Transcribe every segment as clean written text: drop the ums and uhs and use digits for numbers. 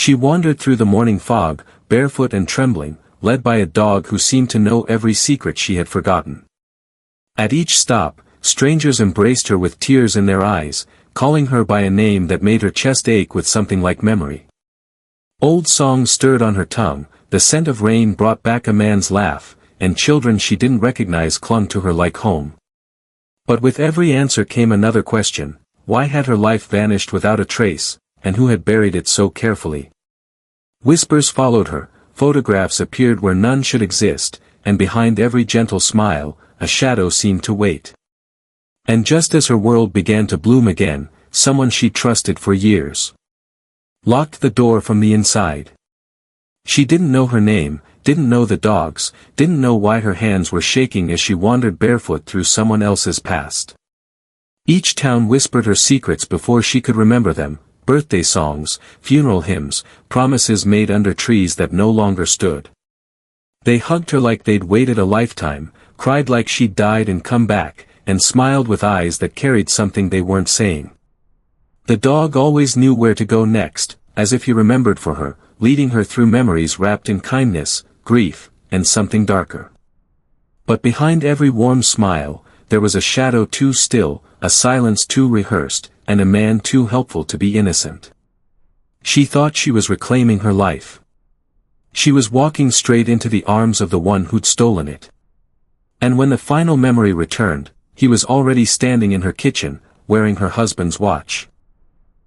She wandered through the morning fog, barefoot and trembling, led by a dog who seemed to know every secret she had forgotten. At each stop, strangers embraced her with tears in their eyes, calling her by a name that made her chest ache with something like memory. Old songs stirred on her tongue, the scent of rain brought back a man's laugh, and children she didn't recognize clung to her like home. But with every answer came another question: why had her life vanished without a trace, and who had buried it so carefully? Whispers followed her, photographs appeared where none should exist, and behind every gentle smile, a shadow seemed to wait. And just as her world began to bloom again, someone she trusted for years locked the door from the inside. She didn't know her name, didn't know the dogs, didn't know why her hands were shaking as she wandered barefoot through someone else's past. Each town whispered her secrets before she could remember them: birthday songs, funeral hymns, promises made under trees that no longer stood. They hugged her like they'd waited a lifetime, cried like she'd died and come back, and smiled with eyes that carried something they weren't saying. The dog always knew where to go next, as if he remembered for her, leading her through memories wrapped in kindness, grief, and something darker. But behind every warm smile, there was a shadow too still, a silence too rehearsed, and a man too helpful to be innocent. She thought she was reclaiming her life. She was walking straight into the arms of the one who'd stolen it. And when the final memory returned, he was already standing in her kitchen, wearing her husband's watch.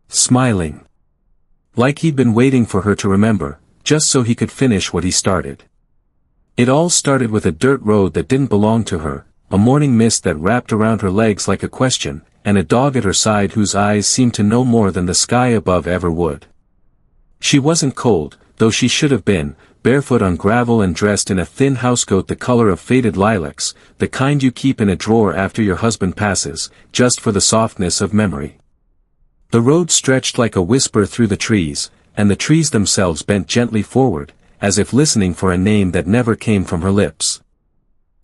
Smiling. Like he'd been waiting for her to remember, just so he could finish what he started. It all started with a dirt road that didn't belong to her, a morning mist that wrapped around her legs like a question, and a dog at her side whose eyes seemed to know more than the sky above ever would. She wasn't cold, though she should have been, barefoot on gravel and dressed in a thin housecoat the color of faded lilacs, the kind you keep in a drawer after your husband passes, just for the softness of memory. The road stretched like a whisper through the trees, and the trees themselves bent gently forward, as if listening for a name that never came from her lips.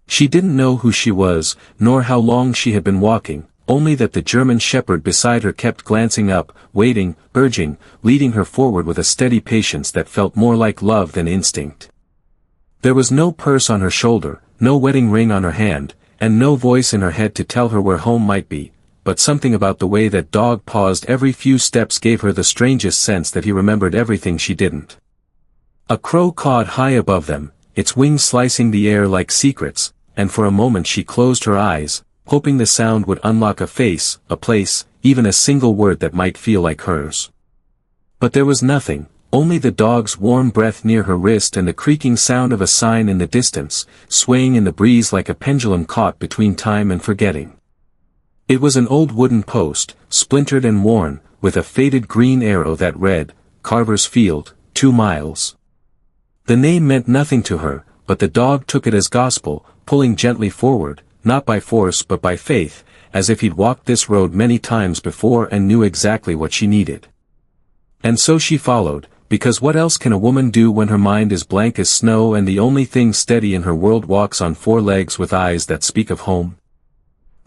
She didn't know who she was, nor how long she had been walking, only that the German shepherd beside her kept glancing up, waiting, urging, leading her forward with a steady patience that felt more like love than instinct. There was no purse on her shoulder, no wedding ring on her hand, and no voice in her head to tell her where home might be, but something about the way that dog paused every few steps gave her the strangest sense that he remembered everything she didn't. A crow cawed high above them, its wings slicing the air like secrets, and for a moment she closed her eyes, hoping the sound would unlock a face, a place, even a single word that might feel like hers. But there was nothing, only the dog's warm breath near her wrist and the creaking sound of a sign in the distance, swaying in the breeze like a pendulum caught between time and forgetting. It was an old wooden post, splintered and worn, with a faded green arrow that read, "Carver's Field, 2 miles." The name meant nothing to her, but the dog took it as gospel, pulling gently forward, not by force but by faith, as if he'd walked this road many times before and knew exactly what she needed. And so she followed, because what else can a woman do when her mind is blank as snow and the only thing steady in her world walks on 4 legs with eyes that speak of home?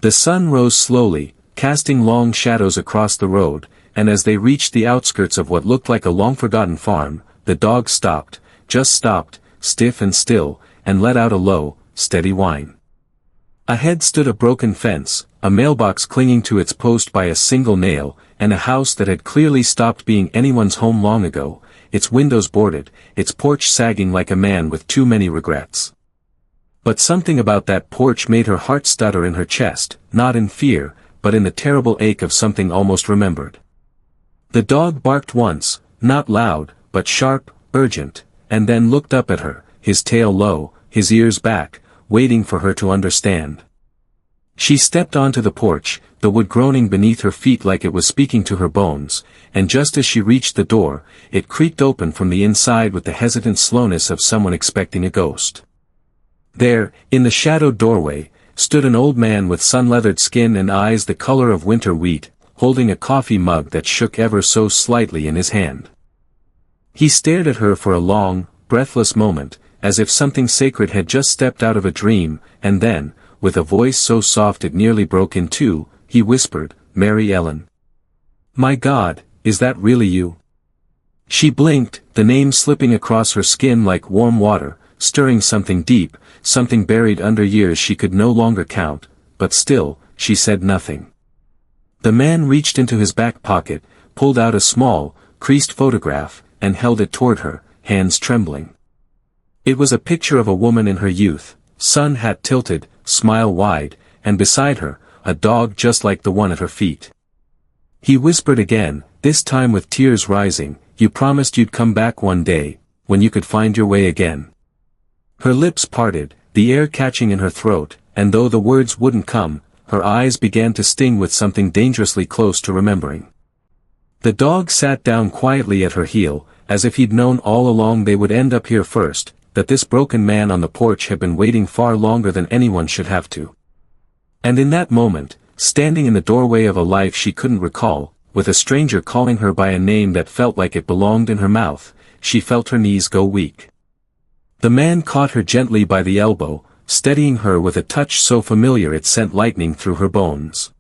The sun rose slowly, casting long shadows across the road, and as they reached the outskirts of what looked like a long-forgotten farm, the dog stopped, just stopped, stiff and still, and let out a low, steady whine. Ahead stood a broken fence, a mailbox clinging to its post by a single nail, and a house that had clearly stopped being anyone's home long ago, its windows boarded, its porch sagging like a man with too many regrets. But something about that porch made her heart stutter in her chest, not in fear, but in the terrible ache of something almost remembered. The dog barked once, not loud, but sharp, urgent, and then looked up at her, his tail low, his ears back, waiting for her to understand. She stepped onto the porch, the wood groaning beneath her feet like it was speaking to her bones, and just as she reached the door, it creaked open from the inside with the hesitant slowness of someone expecting a ghost. There, in the shadowed doorway, stood an old man with sun-leathered skin and eyes the color of winter wheat, holding a coffee mug that shook ever so slightly in his hand. He stared at her for a long, breathless moment, as if something sacred had just stepped out of a dream, and then, with a voice so soft it nearly broke in two, he whispered, "Mary Ellen. My God, is that really you?" She blinked, the name slipping across her skin like warm water, stirring something deep, something buried under years she could no longer count, but still, she said nothing. The man reached into his back pocket, pulled out a small, creased photograph, and held it toward her, hands trembling. It was a picture of a woman in her youth, sun hat tilted, smile wide, and beside her, a dog just like the one at her feet. He whispered again, this time with tears rising, "You promised you'd come back one day, when you could find your way again." Her lips parted, the air catching in her throat, and though the words wouldn't come, her eyes began to sting with something dangerously close to remembering. The dog sat down quietly at her heel, as if he'd known all along they would end up here first, that this broken man on the porch had been waiting far longer than anyone should have to. And in that moment, standing in the doorway of a life she couldn't recall, with a stranger calling her by a name that felt like it belonged in her mouth, she felt her knees go weak. The man caught her gently by the elbow, steadying her with a touch so familiar it sent lightning through her bones.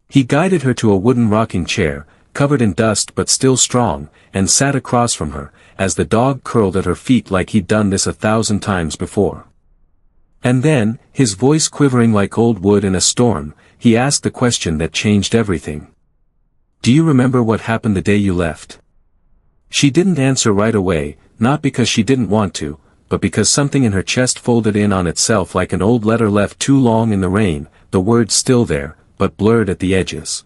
He guided her to a wooden rocking chair, covered in dust but still strong, and sat across from her, as the dog curled at her feet like he'd done this 1,000 times before. And then, his voice quivering like old wood in a storm, he asked the question that changed everything. "Do you remember what happened the day you left?" She didn't answer right away, not because she didn't want to, but because something in her chest folded in on itself like an old letter left too long in the rain, the words still there, but blurred at the edges.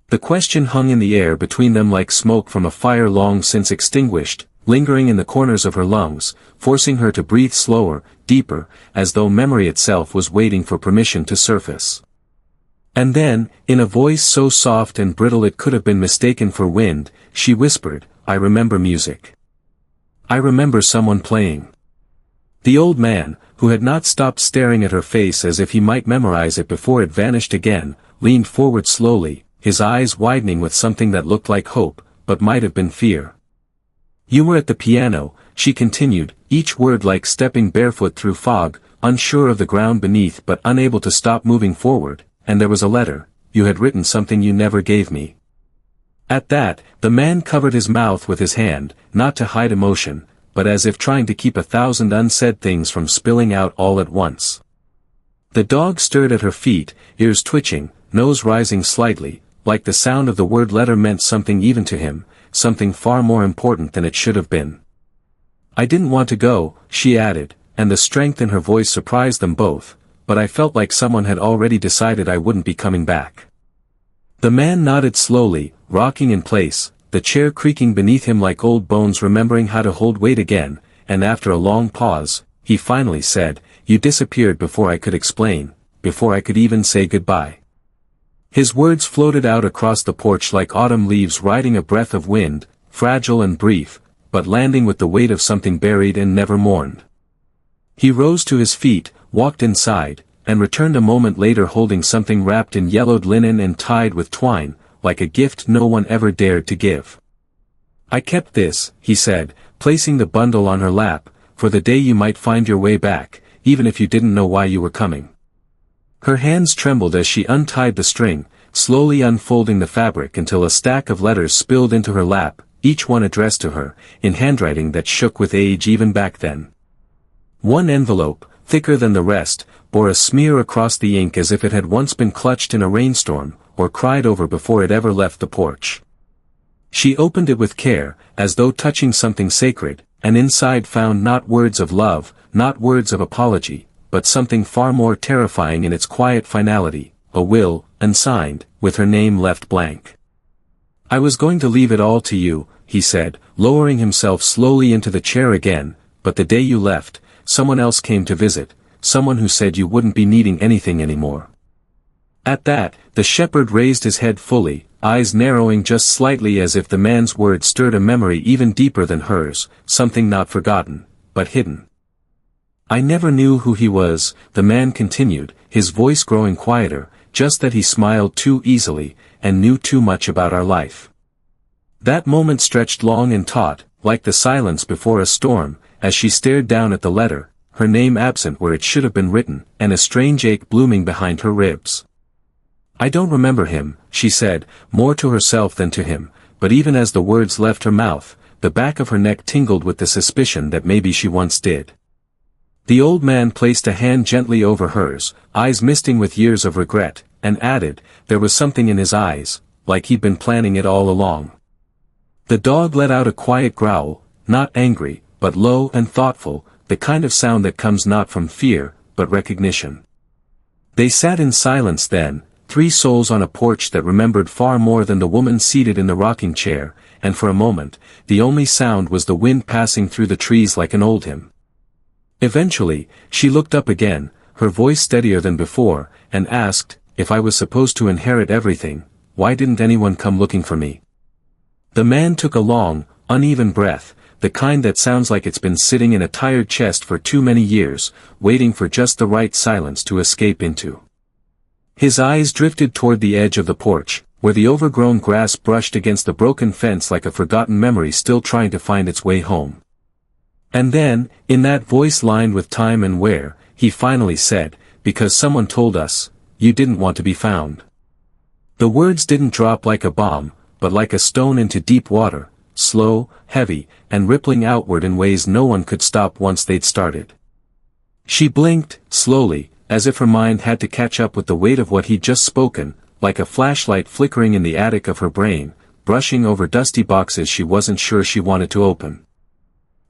The question hung in the air between them like smoke from a fire long since extinguished, lingering in the corners of her lungs, forcing her to breathe slower, deeper, as though memory itself was waiting for permission to surface. And then, in a voice so soft and brittle it could have been mistaken for wind, she whispered, "I remember music. I remember someone playing." The old man, who had not stopped staring at her face as if he might memorize it before it vanished again, leaned forward slowly, his eyes widening with something that looked like hope, but might have been fear. "You were at the piano," she continued, each word like stepping barefoot through fog, unsure of the ground beneath but unable to stop moving forward, "and there was a letter, you had written something you never gave me." At that, the man covered his mouth with his hand, not to hide emotion, but as if trying to keep 1,000 unsaid things from spilling out all at once. The dog stirred at her feet, ears twitching, nose rising slightly, like the sound of the word letter meant something even to him, something far more important than it should have been. "I didn't want to go," she added, and the strength in her voice surprised them both, "but I felt like someone had already decided I wouldn't be coming back." The man nodded slowly, rocking in place, the chair creaking beneath him like old bones remembering how to hold weight again, and after a long pause, he finally said, "You disappeared before I could explain, before I could even say goodbye." His words floated out across the porch like autumn leaves riding a breath of wind, fragile and brief, but landing with the weight of something buried and never mourned. He rose to his feet, walked inside, and returned a moment later holding something wrapped in yellowed linen and tied with twine, like a gift no one ever dared to give. "I kept this," he said, placing the bundle on her lap, "for the day you might find your way back, even if you didn't know why you were coming." Her hands trembled as she untied the string, slowly unfolding the fabric until a stack of letters spilled into her lap, each one addressed to her, in handwriting that shook with age even back then. One envelope, thicker than the rest, bore a smear across the ink as if it had once been clutched in a rainstorm, or cried over before it ever left the porch. She opened it with care, as though touching something sacred, and inside found not words of love, not words of apology, but something far more terrifying in its quiet finality, a will, unsigned, with her name left blank. "I was going to leave it all to you," he said, lowering himself slowly into the chair again, "but the day you left, someone else came to visit, someone who said you wouldn't be needing anything anymore." At that, the shepherd raised his head fully, eyes narrowing just slightly as if the man's words stirred a memory even deeper than hers, something not forgotten, but hidden. "I never knew who he was," the man continued, his voice growing quieter, "just that he smiled too easily, and knew too much about our life." That moment stretched long and taut, like the silence before a storm, as she stared down at the letter, her name absent where it should have been written, and a strange ache blooming behind her ribs. "I don't remember him," she said, more to herself than to him, but even as the words left her mouth, the back of her neck tingled with the suspicion that maybe she once did. The old man placed a hand gently over hers, eyes misting with years of regret, and added, there was something in his eyes, like he'd been planning it all along. The dog let out a quiet growl, not angry, but low and thoughtful, the kind of sound that comes not from fear, but recognition. They sat in silence then, three souls on a porch that remembered far more than the woman seated in the rocking chair, and for a moment, the only sound was the wind passing through the trees like an old hymn. Eventually, she looked up again, her voice steadier than before, and asked, if I was supposed to inherit everything, why didn't anyone come looking for me? The man took a long, uneven breath, the kind that sounds like it's been sitting in a tired chest for too many years, waiting for just the right silence to escape into. His eyes drifted toward the edge of the porch, where the overgrown grass brushed against the broken fence like a forgotten memory still trying to find its way home. And then, in that voice lined with time and wear, he finally said, because someone told us, you didn't want to be found. The words didn't drop like a bomb, but like a stone into deep water, slow, heavy, and rippling outward in ways no one could stop once they'd started. She blinked, slowly, as if her mind had to catch up with the weight of what he'd just spoken, like a flashlight flickering in the attic of her brain, brushing over dusty boxes she wasn't sure she wanted to open.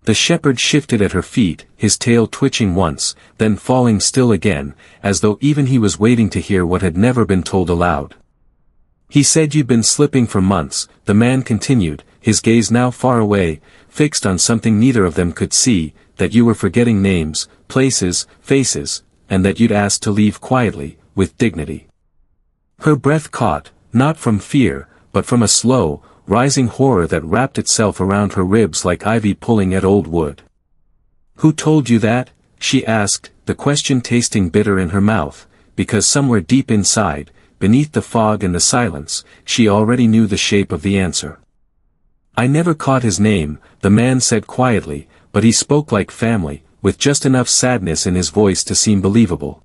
The shepherd shifted at her feet, his tail twitching once, then falling still again, as though even he was waiting to hear what had never been told aloud. He said you'd been slipping for months, the man continued, his gaze now far away, fixed on something neither of them could see, that you were forgetting names, places, faces, and that you'd asked to leave quietly, with dignity. Her breath caught, not from fear, but from a slow, rising horror that wrapped itself around her ribs like ivy pulling at old wood. Who told you that? She asked, the question tasting bitter in her mouth, because somewhere deep inside, beneath the fog and the silence, she already knew the shape of the answer. I never caught his name, the man said quietly, but he spoke like family, with just enough sadness in his voice to seem believable.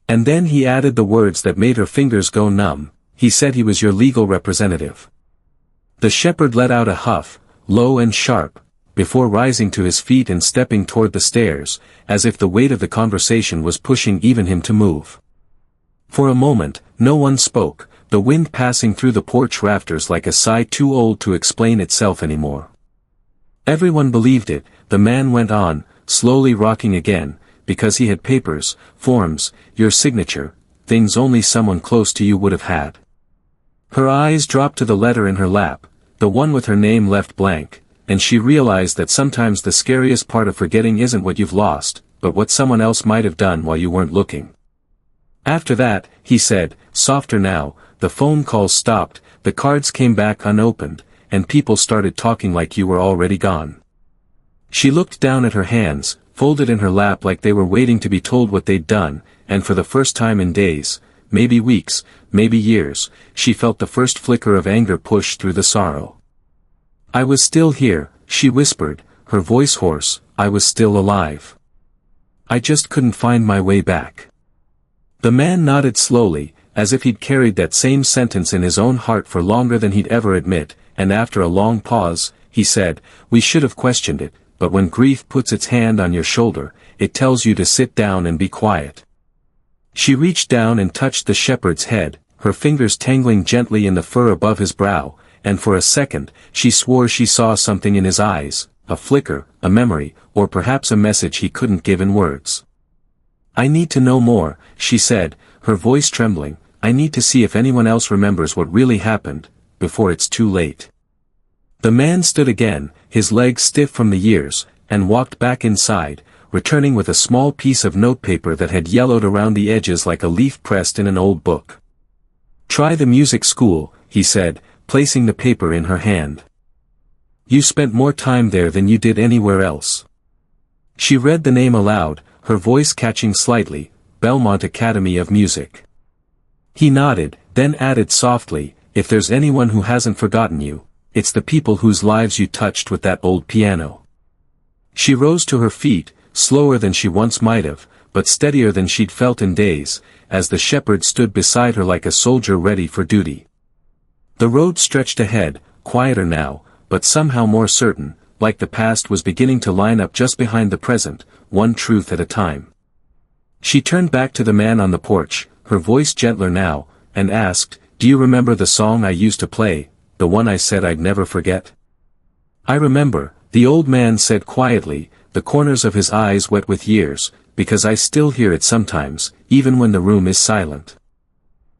And then he added the words that made her fingers go numb, he said he was your legal representative. The shepherd let out a huff, low and sharp, before rising to his feet and stepping toward the stairs, as if the weight of the conversation was pushing even him to move. For a moment, no one spoke, the wind passing through the porch rafters like a sigh too old to explain itself anymore. Everyone believed it, the man went on, slowly rocking again, because he had papers, forms, your signature, things only someone close to you would have had. Her eyes dropped to the letter in her lap, the one with her name left blank, and she realized that sometimes the scariest part of forgetting isn't what you've lost, but what someone else might have done while you weren't looking. After that, he said, softer now, the phone calls stopped, the cards came back unopened, and people started talking like you were already gone. She looked down at her hands, folded in her lap like they were waiting to be told what they'd done, and for the first time in days, maybe weeks, maybe years, she felt the first flicker of anger push through the sorrow. I was still here, she whispered, her voice hoarse, I was still alive. I just couldn't find my way back. The man nodded slowly, as if he'd carried that same sentence in his own heart for longer than he'd ever admit, and after a long pause, he said, we should have questioned it, but when grief puts its hand on your shoulder, it tells you to sit down and be quiet. She reached down and touched the shepherd's head, her fingers tangling gently in the fur above his brow, and for a second, she swore she saw something in his eyes, a flicker, a memory, or perhaps a message he couldn't give in words. I need to know more, she said, her voice trembling, I need to see if anyone else remembers what really happened, before it's too late. The man stood again, his legs stiff from the years, and walked back inside, returning with a small piece of notepaper that had yellowed around the edges like a leaf pressed in an old book. Try the music school, he said, placing the paper in her hand. You spent more time there than you did anywhere else. She read the name aloud, her voice catching slightly, Belmont Academy of Music. He nodded, then added softly, if there's anyone who hasn't forgotten you, it's the people whose lives you touched with that old piano. She rose to her feet, slower than she once might have, but steadier than she'd felt in days, as the shepherd stood beside her like a soldier ready for duty. The road stretched ahead, quieter now, but somehow more certain, like the past was beginning to line up just behind the present, one truth at a time. She turned back to the man on the porch, her voice gentler now, and asked, "Do you remember the song I used to play, the one I said I'd never forget?" "I remember," the old man said quietly, the corners of his eyes wet with years, "because I still hear it sometimes, even when the room is silent."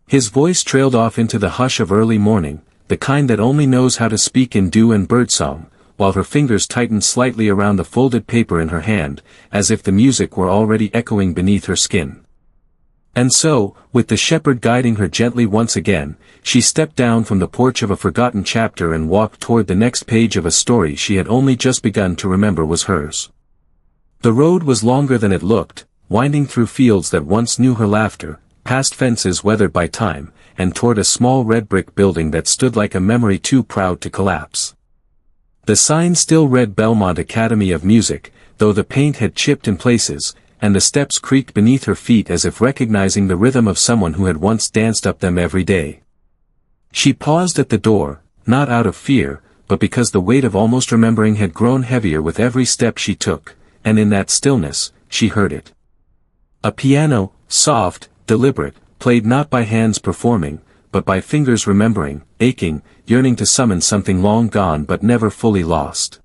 His voice trailed off into the hush of early morning, the kind that only knows how to speak in dew and birdsong, while her fingers tightened slightly around the folded paper in her hand, as if the music were already echoing beneath her skin. And so, with the shepherd guiding her gently once again, she stepped down from the porch of a forgotten chapter and walked toward the next page of a story she had only just begun to remember was hers. The road was longer than it looked, winding through fields that once knew her laughter, past fences weathered by time, and toward a small red brick building that stood like a memory too proud to collapse. The sign still read Belmont Academy of Music, though the paint had chipped in places, and the steps creaked beneath her feet as if recognizing the rhythm of someone who had once danced up them every day. She paused at the door, not out of fear, but because the weight of almost remembering had grown heavier with every step she took, and in that stillness, she heard it. A piano, soft, deliberate, played not by hands performing, but by fingers remembering, aching, yearning to summon something long gone but never fully lost.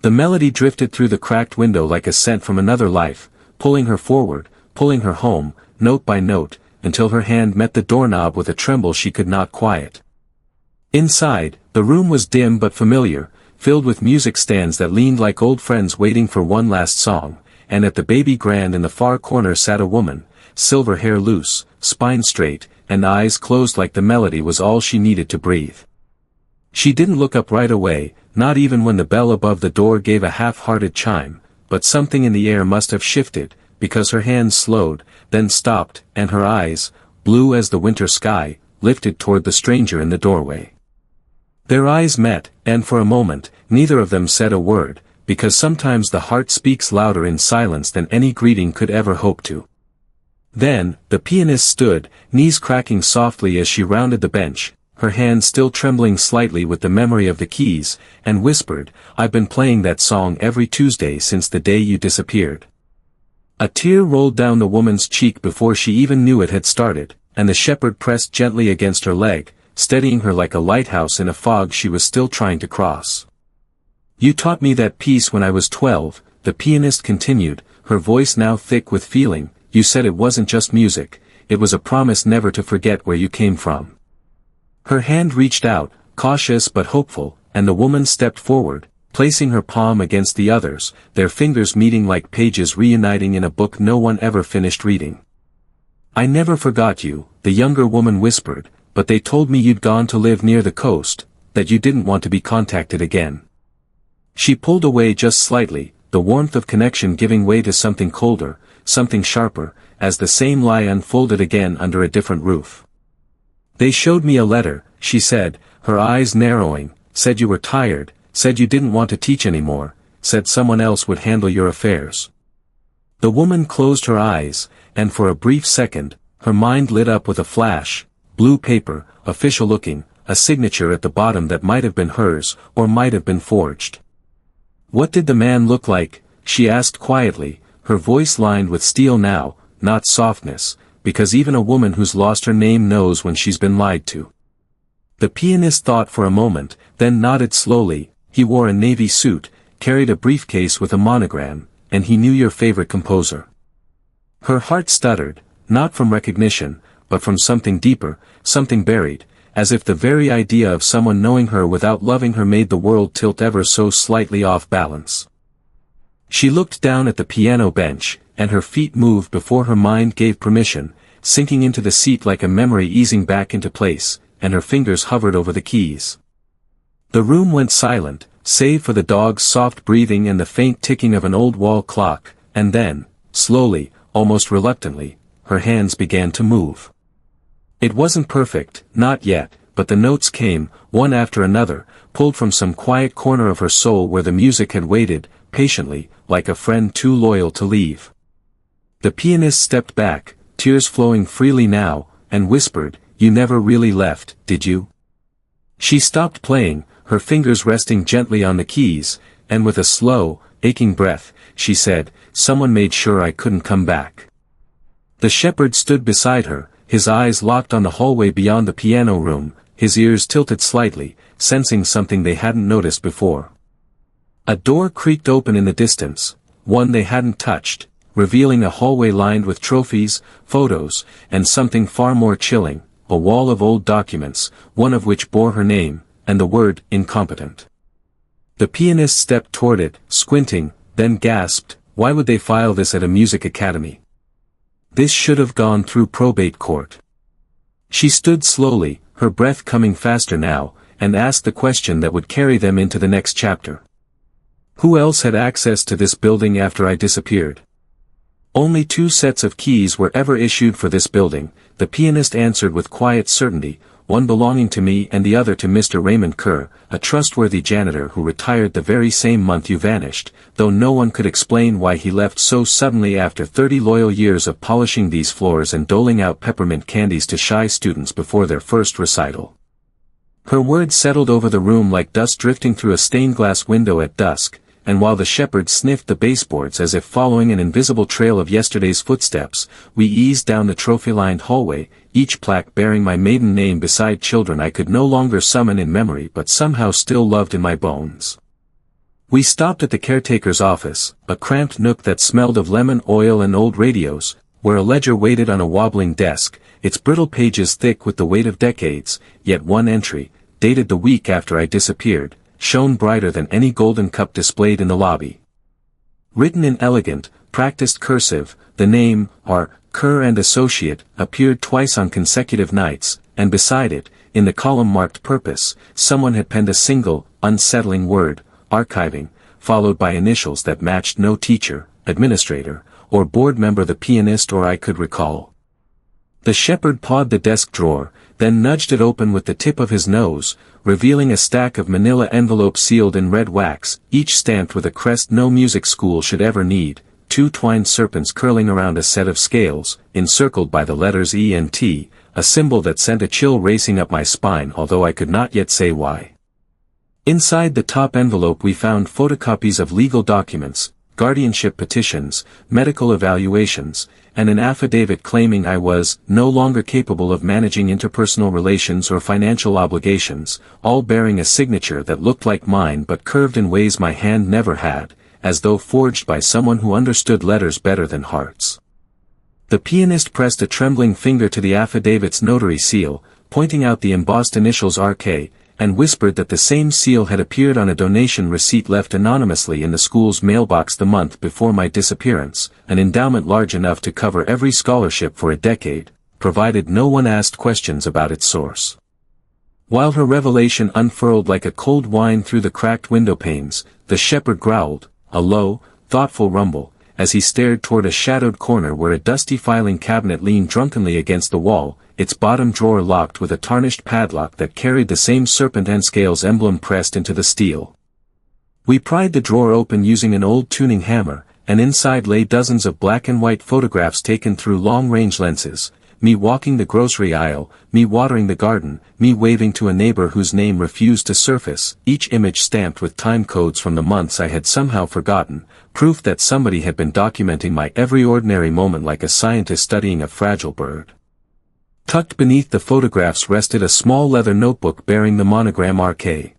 The melody drifted through the cracked window like a scent from another life, pulling her forward, pulling her home, note by note, until her hand met the doorknob with a tremble she could not quiet. Inside, the room was dim but familiar, filled with music stands that leaned like old friends waiting for one last song, and at the baby grand in the far corner sat a woman, silver hair loose, spine straight, and eyes closed like the melody was all she needed to breathe. She didn't look up right away, not even when the bell above the door gave a half-hearted chime, but something in the air must have shifted, because her hands slowed, then stopped, and her eyes, blue as the winter sky, lifted toward the stranger in the doorway. Their eyes met, and for a moment, neither of them said a word, because sometimes the heart speaks louder in silence than any greeting could ever hope to. Then, the pianist stood, knees cracking softly as she rounded the bench, her hand still trembling slightly with the memory of the keys, and whispered, "I've been playing that song every Tuesday since the day you disappeared." A tear rolled down the woman's cheek before she even knew it had started, and the shepherd pressed gently against her leg, steadying her like a lighthouse in a fog she was still trying to cross. "You taught me that piece when I was 12, the pianist continued, her voice now thick with feeling. "You said it wasn't just music, it was a promise never to forget where you came from." Her hand reached out, cautious but hopeful, and the woman stepped forward, placing her palm against the other's, their fingers meeting like pages reuniting in a book no one ever finished reading. "I never forgot you," the younger woman whispered, "but they told me you'd gone to live near the coast, that you didn't want to be contacted again." She pulled away just slightly, the warmth of connection giving way to something colder, something sharper, as the same lie unfolded again under a different roof. "They showed me a letter," she said, her eyes narrowing, "said you were tired, said you didn't want to teach anymore, said someone else would handle your affairs." The woman closed her eyes, and for a brief second, her mind lit up with a flash, blue paper, official looking, a signature at the bottom that might have been hers, or might have been forged. "What did the man look like?" she asked quietly, her voice lined with steel now, not softness, because even a woman who's lost her name knows when she's been lied to. The pianist thought for a moment, then nodded slowly. "He wore a navy suit, carried a briefcase with a monogram, and he knew your favorite composer." Her heart stuttered, not from recognition, but from something deeper, something buried, as if the very idea of someone knowing her without loving her made the world tilt ever so slightly off balance. She looked down at the piano bench, and her feet moved before her mind gave permission, sinking into the seat like a memory easing back into place, and her fingers hovered over the keys. The room went silent, save for the dog's soft breathing and the faint ticking of an old wall clock, and then, slowly, almost reluctantly, her hands began to move. It wasn't perfect, not yet, but the notes came, one after another, pulled from some quiet corner of her soul where the music had waited, patiently, like a friend too loyal to leave. The pianist stepped back, tears flowing freely now, and whispered, "You never really left, did you?" She stopped playing, her fingers resting gently on the keys, and with a slow, aching breath, she said, "Someone made sure I couldn't come back." The shepherd stood beside her, his eyes locked on the hallway beyond the piano room, his ears tilted slightly, sensing something they hadn't noticed before. A door creaked open in the distance, one they hadn't touched, revealing a hallway lined with trophies, photos, and something far more chilling, a wall of old documents, one of which bore her name, and the word, incompetent. The pianist stepped toward it, squinting, then gasped, "Why would they file this at a music academy? This should have gone through probate court." She stood slowly, her breath coming faster now, and asked the question that would carry them into the next chapter. Who else had access to this building after I disappeared? Only 2 sets of keys were ever issued for this building, the pianist answered with quiet certainty, one belonging to me and the other to Mr. Raymond Kerr, a trustworthy janitor who retired the very same month you vanished, though no one could explain why he left so suddenly after 30 loyal years of polishing these floors and doling out peppermint candies to shy students before their first recital. Her words settled over the room like dust drifting through a stained glass window at dusk, and while the shepherd sniffed the baseboards as if following an invisible trail of yesterday's footsteps, we eased down the trophy-lined hallway, each plaque bearing my maiden name beside children I could no longer summon in memory but somehow still loved in my bones. We stopped at the caretaker's office, a cramped nook that smelled of lemon oil and old radios, where a ledger waited on a wobbling desk, its brittle pages thick with the weight of decades, yet one entry, dated the week after I disappeared, shone brighter than any golden cup displayed in the lobby. Written in elegant, practiced cursive, the name, R. Kerr and Associate, appeared twice on consecutive nights, and beside it, in the column marked Purpose, someone had penned a single, unsettling word, Archiving, followed by initials that matched no teacher, administrator, or board member the pianist or I could recall. The shepherd pawed the desk drawer, then nudged it open with the tip of his nose, revealing a stack of manila envelopes sealed in red wax, each stamped with a crest no music school should ever need, 2 twined serpents curling around a set of scales, encircled by the letters E and T, a symbol that sent a chill racing up my spine although I could not yet say why. Inside the top envelope we found photocopies of legal documents, guardianship petitions, medical evaluations, and an affidavit claiming I was no longer capable of managing interpersonal relations or financial obligations, all bearing a signature that looked like mine but curved in ways my hand never had, as though forged by someone who understood letters better than hearts. The pianist pressed a trembling finger to the affidavit's notary seal, pointing out the embossed initials RK, and whispered that the same seal had appeared on a donation receipt left anonymously in the school's mailbox the month before my disappearance, an endowment large enough to cover every scholarship for a decade, provided no one asked questions about its source. While her revelation unfurled like a cold wine through the cracked window panes, the shepherd growled, a low, thoughtful rumble, as he stared toward a shadowed corner where a dusty filing cabinet leaned drunkenly against the wall, its bottom drawer locked with a tarnished padlock that carried the same serpent and scales emblem pressed into the steel. We pried the drawer open using an old tuning hammer, and inside lay dozens of black and white photographs taken through long-range lenses, me walking the grocery aisle, me watering the garden, me waving to a neighbor whose name refused to surface, each image stamped with time codes from the months I had somehow forgotten, proof that somebody had been documenting my every ordinary moment like a scientist studying a fragile bird. Tucked beneath the photographs rested a small leather notebook bearing the monogram RK.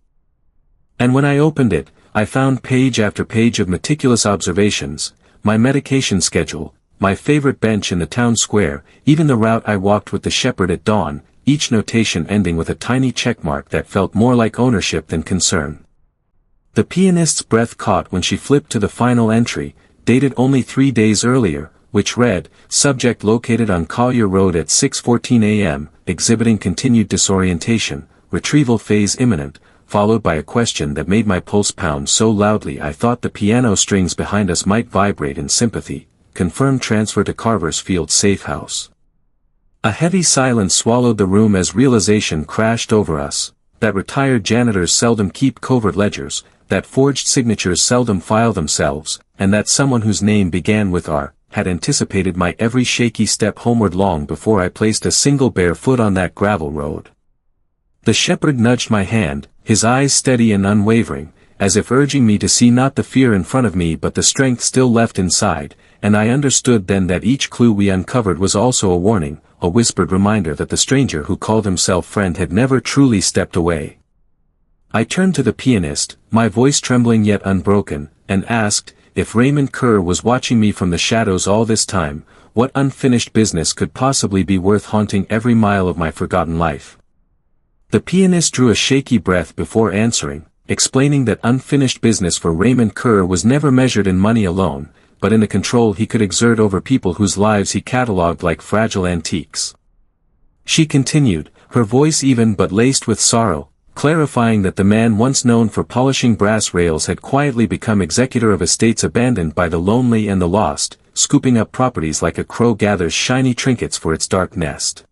And when I opened it, I found page after page of meticulous observations, my medication schedule, my favorite bench in the town square, even the route I walked with the shepherd at dawn, each notation ending with a tiny checkmark that felt more like ownership than concern. The pianist's breath caught when she flipped to the final entry, dated only 3 days earlier, which read, subject located on Collier Road at 6:14 a.m., exhibiting continued disorientation, retrieval phase imminent, followed by a question that made my pulse pound so loudly I thought the piano strings behind us might vibrate in sympathy. Confirmed transfer to Carver's Field safe house. A heavy silence swallowed the room as realization crashed over us, that retired janitors seldom keep covert ledgers, that forged signatures seldom file themselves, and that someone whose name began with R, had anticipated my every shaky step homeward long before I placed a single bare foot on that gravel road. The shepherd nudged my hand, his eyes steady and unwavering, as if urging me to see not the fear in front of me but the strength still left inside, and I understood then that each clue we uncovered was also a warning, a whispered reminder that the stranger who called himself friend had never truly stepped away. I turned to the pianist, my voice trembling yet unbroken, and asked, if Raymond Kerr was watching me from the shadows all this time, what unfinished business could possibly be worth haunting every mile of my forgotten life? The pianist drew a shaky breath before answering, explaining that unfinished business for Raymond Kerr was never measured in money alone, but in the control he could exert over people whose lives he catalogued like fragile antiques. She continued, her voice even but laced with sorrow, clarifying that the man once known for polishing brass rails had quietly become executor of estates abandoned by the lonely and the lost, scooping up properties like a crow gathers shiny trinkets for its dark nest.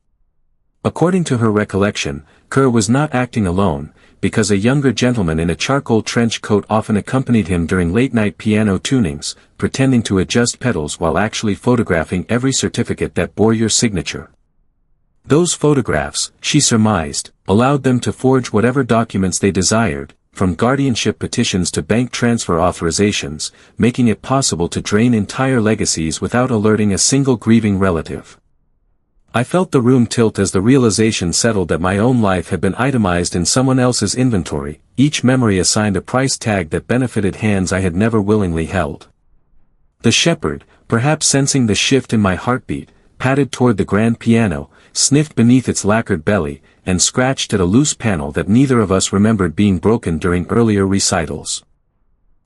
According to her recollection, Kerr was not acting alone, because a younger gentleman in a charcoal trench coat often accompanied him during late-night piano tunings, pretending to adjust pedals while actually photographing every certificate that bore your signature. Those photographs, she surmised, allowed them to forge whatever documents they desired, from guardianship petitions to bank transfer authorizations, making it possible to drain entire legacies without alerting a single grieving relative. I felt the room tilt as the realization settled that my own life had been itemized in someone else's inventory, each memory assigned a price tag that benefited hands I had never willingly held. The shepherd, perhaps sensing the shift in my heartbeat, padded toward the grand piano, sniffed beneath its lacquered belly, and scratched at a loose panel that neither of us remembered being broken during earlier recitals.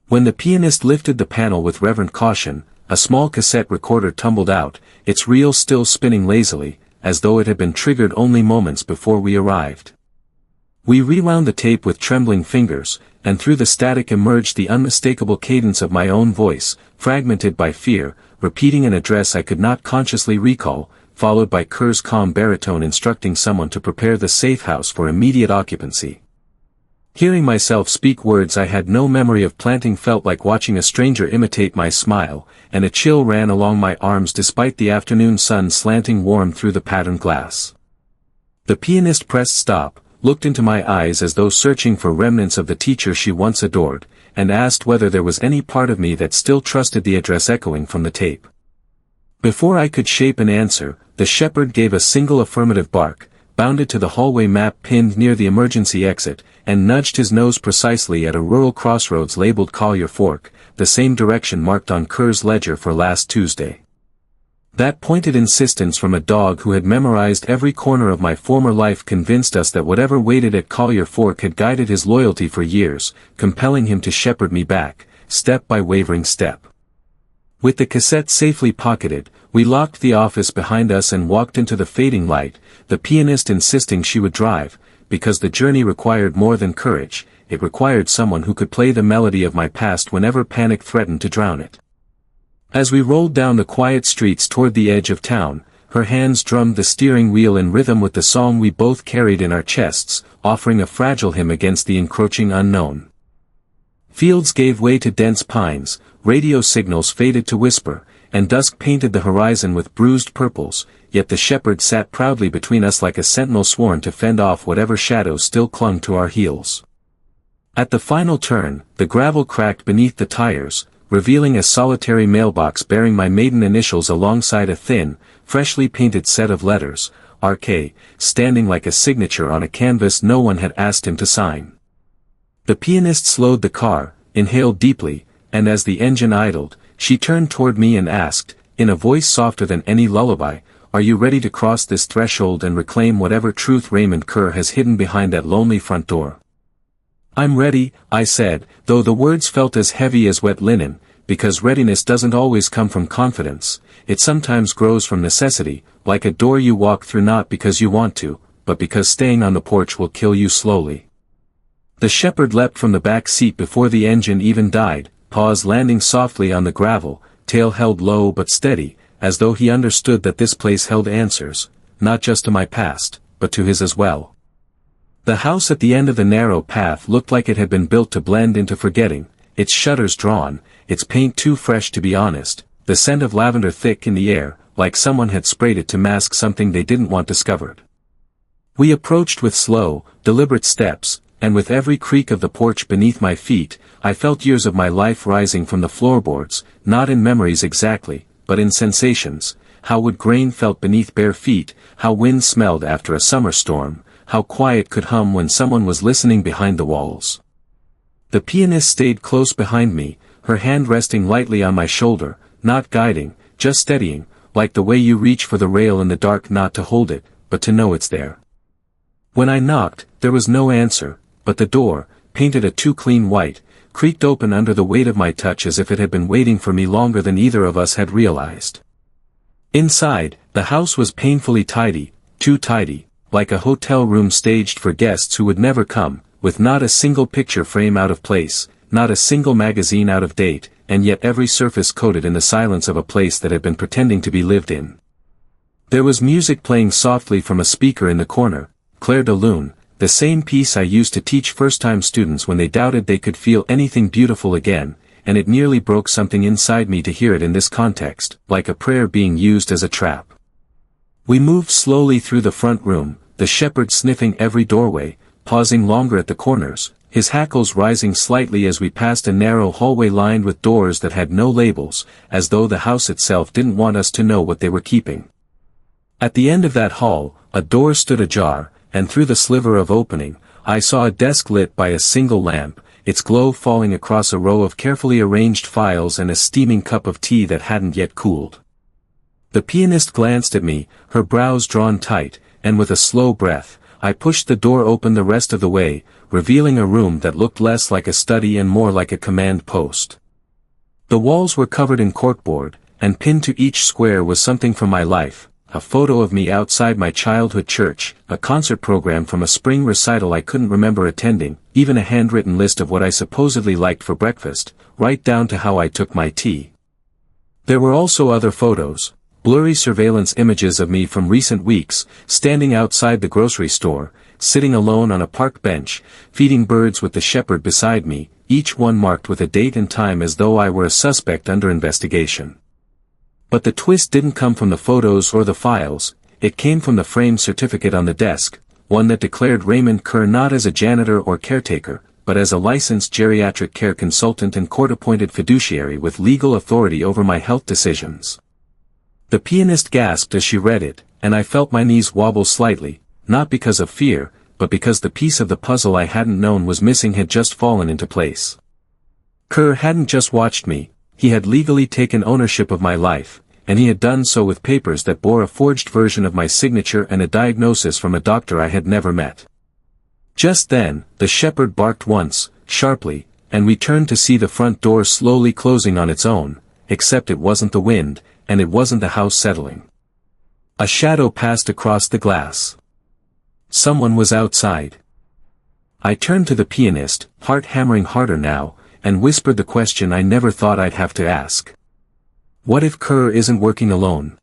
When the pianist lifted the panel with reverent caution, a small cassette recorder tumbled out, its reel still spinning lazily, as though it had been triggered only moments before we arrived. We rewound the tape with trembling fingers, and through the static emerged the unmistakable cadence of my own voice, fragmented by fear, repeating an address I could not consciously recall, followed by Kerr's calm baritone instructing someone to prepare the safe house for immediate occupancy. Hearing myself speak words I had no memory of planting felt like watching a stranger imitate my smile, and a chill ran along my arms despite the afternoon sun slanting warm through the patterned glass. The pianist pressed stop, looked into my eyes as though searching for remnants of the teacher she once adored, and asked whether there was any part of me that still trusted the address echoing from the tape. Before I could shape an answer, the shepherd gave a single affirmative bark, bounded to the hallway map pinned near the emergency exit, and nudged his nose precisely at a rural crossroads labeled Collier Fork, the same direction marked on Kerr's ledger for last Tuesday. That pointed insistence from a dog who had memorized every corner of my former life convinced us that whatever waited at Collier Fork had guided his loyalty for years, compelling him to shepherd me back, step by wavering step. With the cassette safely pocketed, we locked the office behind us and walked into the fading light, the pianist insisting she would drive, because the journey required more than courage, it required someone who could play the melody of my past whenever panic threatened to drown it. As we rolled down the quiet streets toward the edge of town, her hands drummed the steering wheel in rhythm with the song we both carried in our chests, offering a fragile hymn against the encroaching unknown. Fields gave way to dense pines, radio signals faded to whisper, and dusk painted the horizon with bruised purples, yet the shepherd sat proudly between us like a sentinel sworn to fend off whatever shadows still clung to our heels. At the final turn, the gravel cracked beneath the tires, revealing a solitary mailbox bearing my maiden initials alongside a thin, freshly painted set of letters, RK, standing like a signature on a canvas no one had asked him to sign. The pianist slowed the car, inhaled deeply, and as the engine idled, she turned toward me and asked, in a voice softer than any lullaby, "Are you ready to cross this threshold and reclaim whatever truth Raymond Kerr has hidden behind that lonely front door?" "I'm ready," I said, though the words felt as heavy as wet linen, because readiness doesn't always come from confidence, it sometimes grows from necessity, like a door you walk through not because you want to, but because staying on the porch will kill you slowly. The shepherd leapt from the back seat before the engine even died, paws landing softly on the gravel, tail held low but steady, as though he understood that this place held answers, not just to my past, but to his as well. The house at the end of the narrow path looked like it had been built to blend into forgetting, its shutters drawn, its paint too fresh to be honest, the scent of lavender thick in the air, like someone had sprayed it to mask something they didn't want discovered. We approached with slow, deliberate steps, and with every creak of the porch beneath my feet, I felt years of my life rising from the floorboards, not in memories exactly, but in sensations. How wood grain felt beneath bare feet, how wind smelled after a summer storm, how quiet could hum when someone was listening behind the walls. The pianist stayed close behind me, her hand resting lightly on my shoulder, not guiding, just steadying, like the way you reach for the rail in the dark not to hold it, but to know it's there. When I knocked, there was no answer, but the door, painted a too clean white, creaked open under the weight of my touch as if it had been waiting for me longer than either of us had realized. Inside, the house was painfully tidy, too tidy, like a hotel room staged for guests who would never come, with not a single picture frame out of place, not a single magazine out of date, and yet every surface coated in the silence of a place that had been pretending to be lived in. There was music playing softly from a speaker in the corner, Claire de Lune, the same piece I used to teach first-time students when they doubted they could feel anything beautiful again, and it nearly broke something inside me to hear it in this context, like a prayer being used as a trap. We moved slowly through the front room, the shepherd sniffing every doorway, pausing longer at the corners, his hackles rising slightly as we passed a narrow hallway lined with doors that had no labels, as though the house itself didn't want us to know what they were keeping. At the end of that hall, a door stood ajar, and through the sliver of opening, I saw a desk lit by a single lamp, its glow falling across a row of carefully arranged files and a steaming cup of tea that hadn't yet cooled. The pianist glanced at me, her brows drawn tight, and with a slow breath, I pushed the door open the rest of the way, revealing a room that looked less like a study and more like a command post. The walls were covered in corkboard, and pinned to each square was something from my life, a photo of me outside my childhood church, a concert program from a spring recital I couldn't remember attending, even a handwritten list of what I supposedly liked for breakfast, right down to how I took my tea. There were also other photos, blurry surveillance images of me from recent weeks, standing outside the grocery store, sitting alone on a park bench, feeding birds with the shepherd beside me, each one marked with a date and time as though I were a suspect under investigation. But the twist didn't come from the photos or the files, it came from the framed certificate on the desk, one that declared Raymond Kerr not as a janitor or caretaker, but as a licensed geriatric care consultant and court-appointed fiduciary with legal authority over my health decisions. The pianist gasped as she read it, and I felt my knees wobble slightly, not because of fear, but because the piece of the puzzle I hadn't known was missing had just fallen into place. Kerr hadn't just watched me, he had legally taken ownership of my life, and he had done so with papers that bore a forged version of my signature and a diagnosis from a doctor I had never met. Just then, the shepherd barked once, sharply, and we turned to see the front door slowly closing on its own, except it wasn't the wind, and it wasn't the house settling. A shadow passed across the glass. Someone was outside. I turned to the pianist, heart hammering harder now, and whispered the question I never thought I'd have to ask. What if Kerr isn't working alone?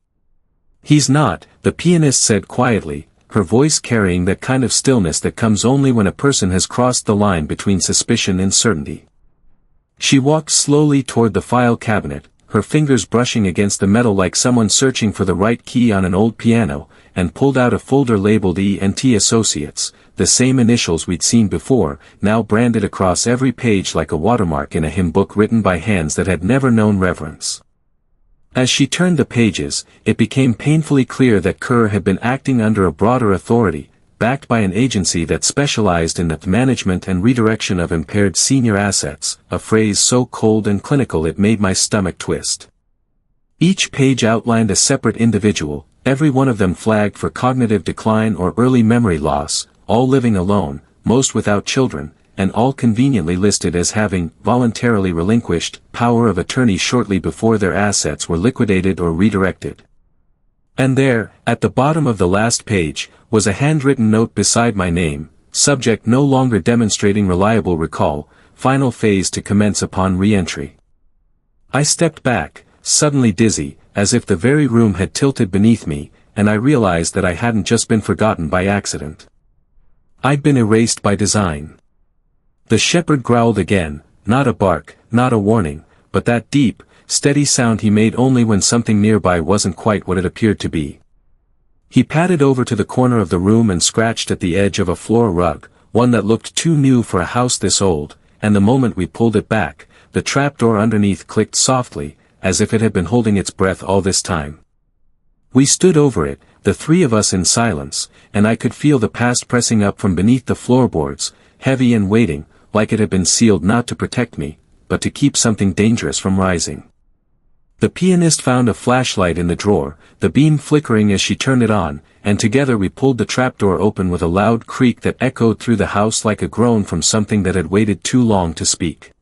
He's not, the pianist said quietly, her voice carrying that kind of stillness that comes only when a person has crossed the line between suspicion and certainty. She walked slowly toward the file cabinet, her fingers brushing against the metal like someone searching for the right key on an old piano, and pulled out a folder labeled E&T Associates, the same initials we'd seen before, now branded across every page like a watermark in a hymn book written by hands that had never known reverence. As she turned the pages, it became painfully clear that Kerr had been acting under a broader authority, backed by an agency that specialized in the management and redirection of impaired senior assets, a phrase so cold and clinical it made my stomach twist. Each page outlined a separate individual, every one of them flagged for cognitive decline or early memory loss, all living alone, most without children, and all conveniently listed as having voluntarily relinquished power of attorney shortly before their assets were liquidated or redirected. And there, at the bottom of the last page, was a handwritten note beside my name, subject no longer demonstrating reliable recall, final phase to commence upon re-entry. I stepped back, suddenly dizzy, as if the very room had tilted beneath me, and I realized that I hadn't just been forgotten by accident. I'd been erased by design. The shepherd growled again, not a bark, not a warning, but that deep, steady sound he made only when something nearby wasn't quite what it appeared to be. He padded over to the corner of the room and scratched at the edge of a floor rug, one that looked too new for a house this old, and the moment we pulled it back, the trapdoor underneath clicked softly, as if it had been holding its breath all this time. We stood over it, the three of us in silence, and I could feel the past pressing up from beneath the floorboards, heavy and waiting, like it had been sealed not to protect me, but to keep something dangerous from rising. The pianist found a flashlight in the drawer, the beam flickering as she turned it on, and together we pulled the trapdoor open with a loud creak that echoed through the house like a groan from something that had waited too long to speak.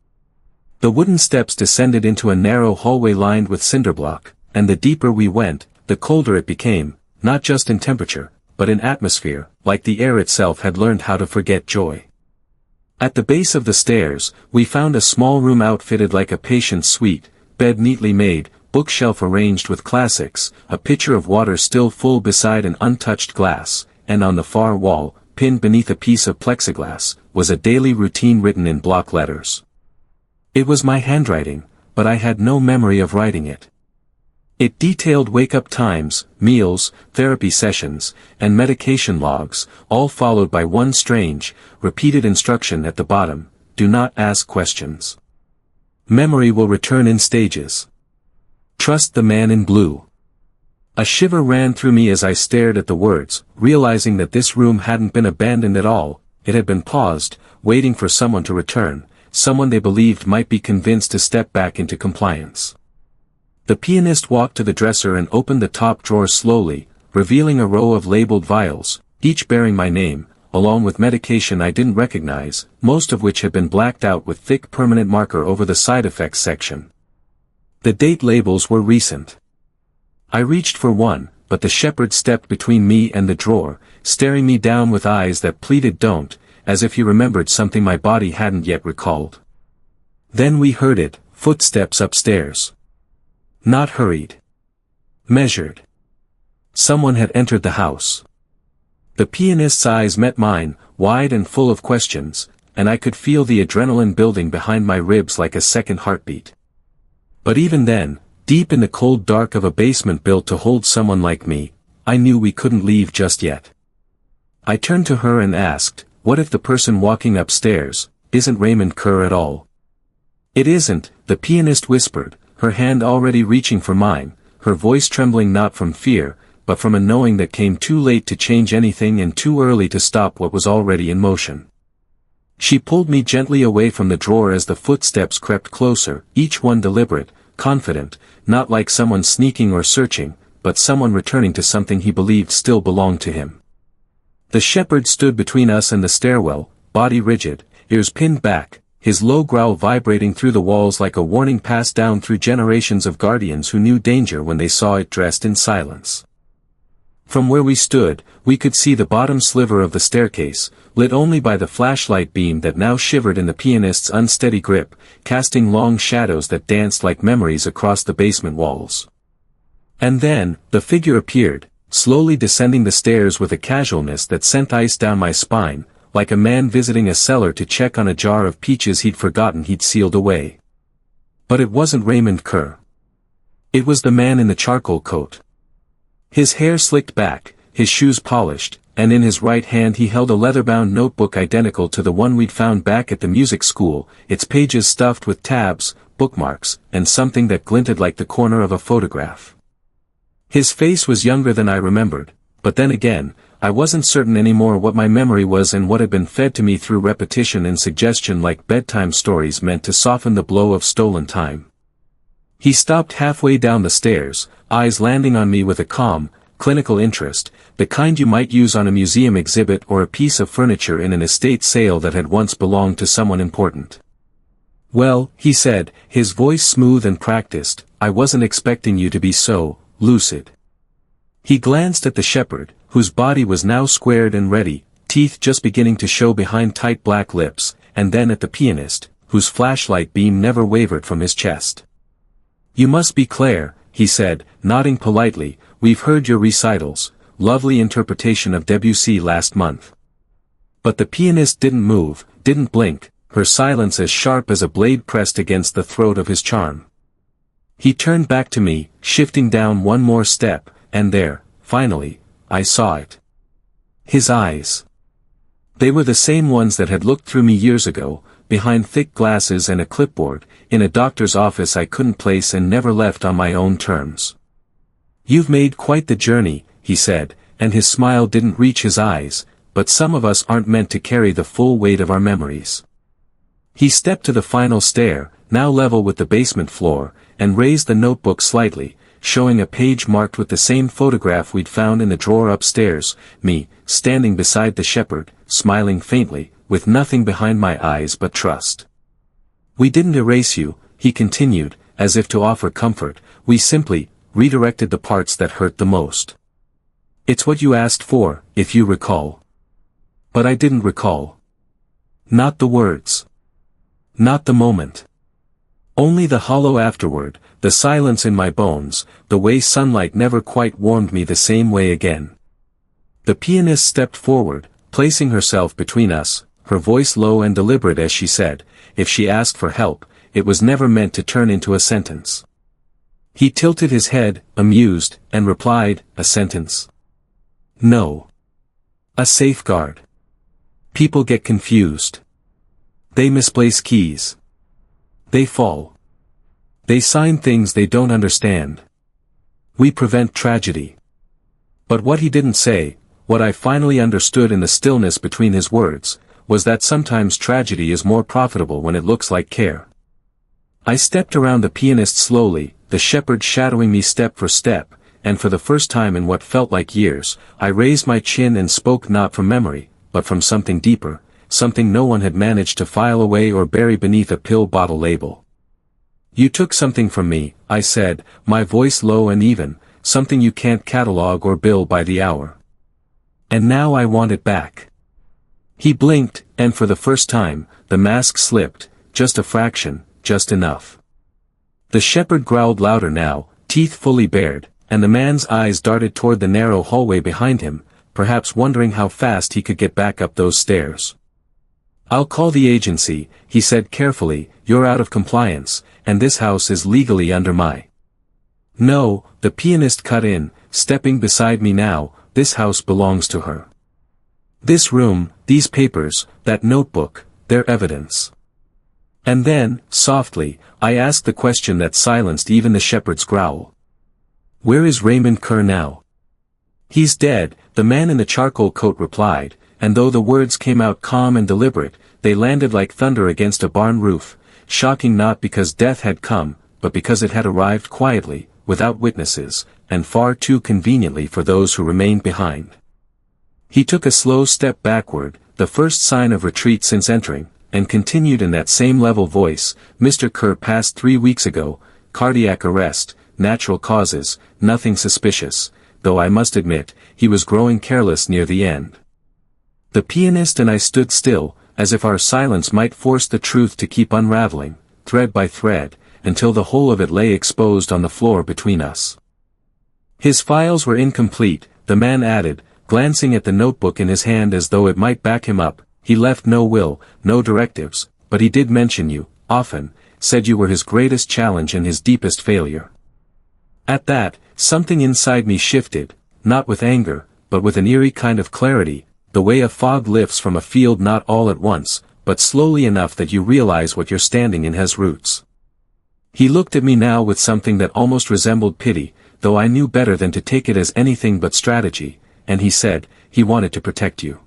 The wooden steps descended into a narrow hallway lined with cinderblock, and the deeper we went, the colder it became, not just in temperature, but in atmosphere, like the air itself had learned how to forget joy. At the base of the stairs, we found a small room outfitted like a patient's suite, bed neatly made, bookshelf arranged with classics, a pitcher of water still full beside an untouched glass, and on the far wall, pinned beneath a piece of plexiglass, was a daily routine written in block letters. It was my handwriting, but I had no memory of writing it. It detailed wake-up times, meals, therapy sessions, and medication logs, all followed by one strange, repeated instruction at the bottom: do not ask questions. Memory will return in stages. Trust the man in blue. A shiver ran through me as I stared at the words, realizing that this room hadn't been abandoned at all, it had been paused, waiting for someone to return, someone they believed might be convinced to step back into compliance. The pianist walked to the dresser and opened the top drawer slowly, revealing a row of labeled vials, each bearing my name, along with medication I didn't recognize, most of which had been blacked out with thick permanent marker over the side effects section. The date labels were recent. I reached for one, but the shepherd stepped between me and the drawer, staring me down with eyes that pleaded don't, as if he remembered something my body hadn't yet recalled. Then we heard it, footsteps upstairs. Not hurried. Measured. Someone had entered the house. The pianist's eyes met mine, wide and full of questions, and I could feel the adrenaline building behind my ribs like a second heartbeat. But even then, deep in the cold dark of a basement built to hold someone like me, I knew we couldn't leave just yet. I turned to her and asked, what if the person walking upstairs isn't Raymond Kerr at all? It isn't, the pianist whispered, her hand already reaching for mine, her voice trembling not from fear, but from a knowing that came too late to change anything and too early to stop what was already in motion. She pulled me gently away from the drawer as the footsteps crept closer, each one deliberate, confident, not like someone sneaking or searching, but someone returning to something he believed still belonged to him. The shepherd stood between us and the stairwell, body rigid, ears pinned back, his low growl vibrating through the walls like a warning passed down through generations of guardians who knew danger when they saw it, dressed in silence. From where we stood, we could see the bottom sliver of the staircase, lit only by the flashlight beam that now shivered in the pianist's unsteady grip, casting long shadows that danced like memories across the basement walls. And then, the figure appeared, slowly descending the stairs with a casualness that sent ice down my spine, like a man visiting a cellar to check on a jar of peaches he'd forgotten he'd sealed away. But it wasn't Raymond Kerr. It was the man in the charcoal coat. His hair slicked back, his shoes polished, and in his right hand he held a leather-bound notebook identical to the one we'd found back at the music school, its pages stuffed with tabs, bookmarks, and something that glinted like the corner of a photograph. His face was younger than I remembered, but then again, I wasn't certain anymore what my memory was and what had been fed to me through repetition and suggestion like bedtime stories meant to soften the blow of stolen time. He stopped halfway down the stairs, eyes landing on me with a calm, clinical interest, the kind you might use on a museum exhibit or a piece of furniture in an estate sale that had once belonged to someone important. Well, he said, his voice smooth and practiced, I wasn't expecting you to be so lucid. He glanced at the shepherd, whose body was now squared and ready, teeth just beginning to show behind tight black lips, and then at the pianist, whose flashlight beam never wavered from his chest. You must be Claire, he said, nodding politely, we've heard your recitals, lovely interpretation of Debussy last month. But the pianist didn't move, didn't blink, her silence as sharp as a blade pressed against the throat of his charm. He turned back to me, shifting down one more step, and there, finally, I saw it. His eyes. They were the same ones that had looked through me years ago, behind thick glasses and a clipboard, in a doctor's office I couldn't place and never left on my own terms. "You've made quite the journey," he said, and his smile didn't reach his eyes, but some of us aren't meant to carry the full weight of our memories. He stepped to the final stair, now level with the basement floor, and raised the notebook slightly, showing a page marked with the same photograph we'd found in the drawer upstairs, me, standing beside the shepherd, smiling faintly, with nothing behind my eyes but trust. "We didn't erase you," he continued, as if to offer comfort, "we simply redirected the parts that hurt the most. It's what you asked for, if you recall." But I didn't recall. Not the words. Not the moment. Only the hollow afterward, the silence in my bones, the way sunlight never quite warmed me the same way again. The pianist stepped forward, placing herself between us, her voice low and deliberate as she said, if she asked for help, it was never meant to turn into a sentence. He tilted his head, amused, and replied, "A sentence? No. A safeguard. People get confused. They misplace keys. They fall. They sign things they don't understand. We prevent tragedy." But what he didn't say, what I finally understood in the stillness between his words, was that sometimes tragedy is more profitable when it looks like care. I stepped around the pianist slowly, the shepherd shadowing me step for step, and for the first time in what felt like years, I raised my chin and spoke not from memory, but from something deeper, something no one had managed to file away or bury beneath a pill bottle label. "You took something from me," I said, my voice low and even, "something you can't catalog or bill by the hour. And now I want it back." He blinked, and for the first time, the mask slipped, just a fraction, just enough. The shepherd growled louder now, teeth fully bared, and the man's eyes darted toward the narrow hallway behind him, perhaps wondering how fast he could get back up those stairs. "I'll call the agency," he said carefully, "you're out of compliance, and this house is legally under my—" "No," the pianist cut in, stepping beside me now, "this house belongs to her. This room, these papers, that notebook, they're evidence." And then, softly, I asked the question that silenced even the shepherd's growl. "Where is Raymond Kerr now?" "He's dead," the man in the charcoal coat replied, and though the words came out calm and deliberate, they landed like thunder against a barn roof, shocking not because death had come, but because it had arrived quietly, without witnesses, and far too conveniently for those who remained behind. He took a slow step backward, the first sign of retreat since entering, and continued in that same level voice, "Mr. Kerr passed 3 weeks ago, cardiac arrest, natural causes, nothing suspicious, though I must admit, he was growing careless near the end." The pianist and I stood still, as if our silence might force the truth to keep unraveling, thread by thread, until the whole of it lay exposed on the floor between us. "His files were incomplete," the man added, glancing at the notebook in his hand as though it might back him up. "He left no will, no directives, but he did mention you, often, said you were his greatest challenge and his deepest failure." At that, something inside me shifted, not with anger, but with an eerie kind of clarity, the way a fog lifts from a field not all at once, but slowly enough that you realize what you're standing in has roots. He looked at me now with something that almost resembled pity, though I knew better than to take it as anything but strategy, and he said, "He wanted to protect you.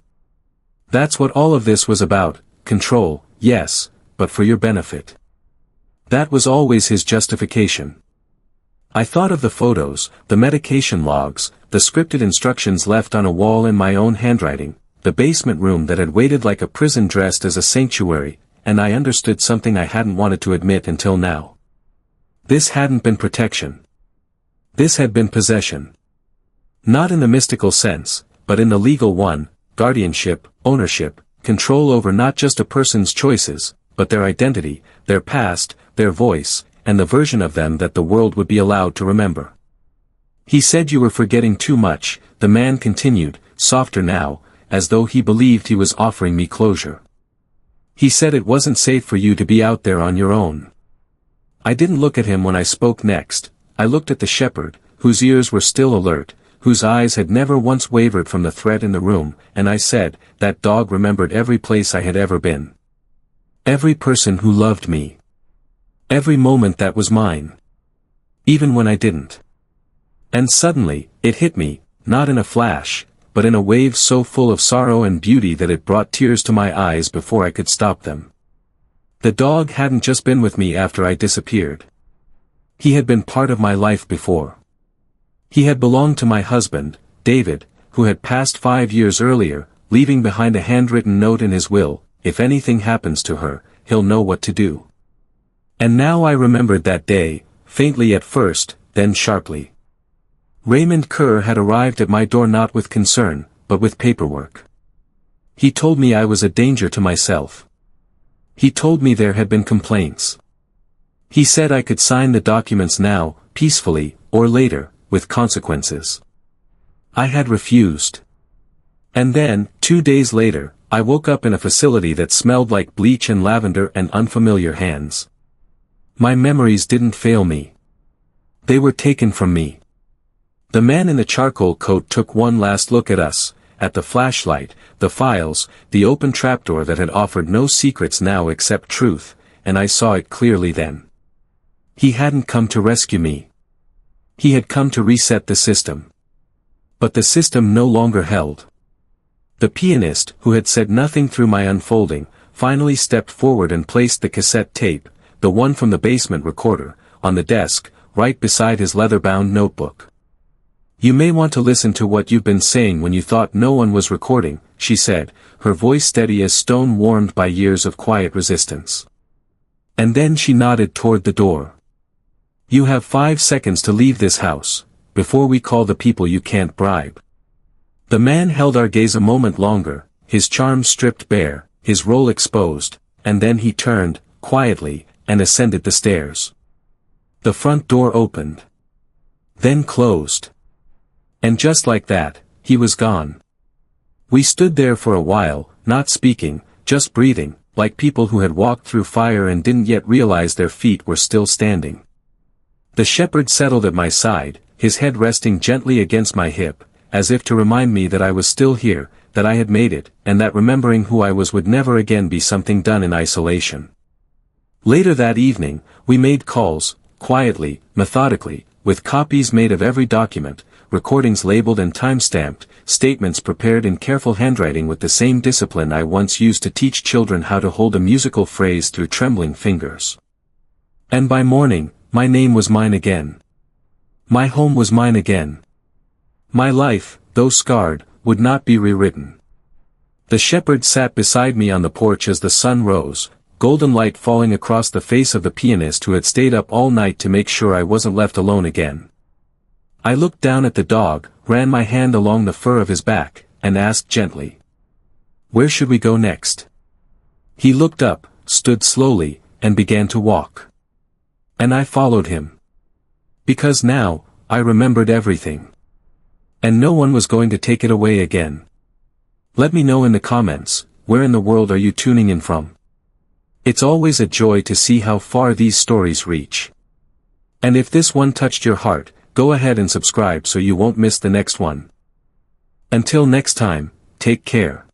That's what all of this was about, control, yes, but for your benefit. That was always his justification." I thought of the photos, the medication logs, the scripted instructions left on a wall in my own handwriting, the basement room that had waited like a prison dressed as a sanctuary, and I understood something I hadn't wanted to admit until now. This hadn't been protection. This had been possession. Not in the mystical sense, but in the legal one, guardianship, ownership, control over not just a person's choices, but their identity, their past, their voice, and the version of them that the world would be allowed to remember. "He said you were forgetting too much," the man continued, softer now, as though he believed he was offering me closure. "He said it wasn't safe for you to be out there on your own." I didn't look at him when I spoke next, I looked at the shepherd, whose ears were still alert, whose eyes had never once wavered from the threat in the room, and I said, that dog remembered every place I had ever been. Every person who loved me. Every moment that was mine. Even when I didn't. And suddenly, it hit me, not in a flash, but in a wave so full of sorrow and beauty that it brought tears to my eyes before I could stop them. The dog hadn't just been with me after I disappeared. He had been part of my life before. He had belonged to my husband, David, who had passed 5 years earlier, leaving behind a handwritten note in his will, if anything happens to her, he'll know what to do. And now I remembered that day, faintly at first, then sharply. Raymond Kerr had arrived at my door not with concern, but with paperwork. He told me I was a danger to myself. He told me there had been complaints. He said I could sign the documents now, peacefully, or later, with consequences. I had refused. And then, 2 days later, I woke up in a facility that smelled like bleach and lavender and unfamiliar hands. My memories didn't fail me. They were taken from me. The man in the charcoal coat took one last look at us, at the flashlight, the files, the open trapdoor that had offered no secrets now except truth, and I saw it clearly then. He hadn't come to rescue me. He had come to reset the system. But the system no longer held. The pianist, who had said nothing through my unfolding, finally stepped forward and placed the cassette tape, the one from the basement recorder, on the desk, right beside his leather-bound notebook. "You may want to listen to what you've been saying when you thought no one was recording," she said, her voice steady as stone warmed by years of quiet resistance. And then she nodded toward the door. "You have 5 seconds to leave this house, before we call the people you can't bribe." The man held our gaze a moment longer, his charm stripped bare, his role exposed, and then he turned, quietly, and ascended the stairs. The front door opened. Then closed. And just like that, he was gone. We stood there for a while, not speaking, just breathing, like people who had walked through fire and didn't yet realize their feet were still standing. The shepherd settled at my side, his head resting gently against my hip, as if to remind me that I was still here, that I had made it, and that remembering who I was would never again be something done in isolation. Later that evening, we made calls, quietly, methodically, with copies made of every document, recordings labeled and time-stamped, statements prepared in careful handwriting with the same discipline I once used to teach children how to hold a musical phrase through trembling fingers. And by morning, my name was mine again. My home was mine again. My life, though scarred, would not be rewritten. The shepherd sat beside me on the porch as the sun rose, golden light falling across the face of the pianist who had stayed up all night to make sure I wasn't left alone again. I looked down at the dog, ran my hand along the fur of his back, and asked gently, "Where should we go next?" He looked up, stood slowly, and began to walk. And I followed him. Because now, I remembered everything. And no one was going to take it away again. Let me know in the comments, where in the world are you tuning in from? It's always a joy to see how far these stories reach. And if this one touched your heart, go ahead and subscribe so you won't miss the next one. Until next time, take care.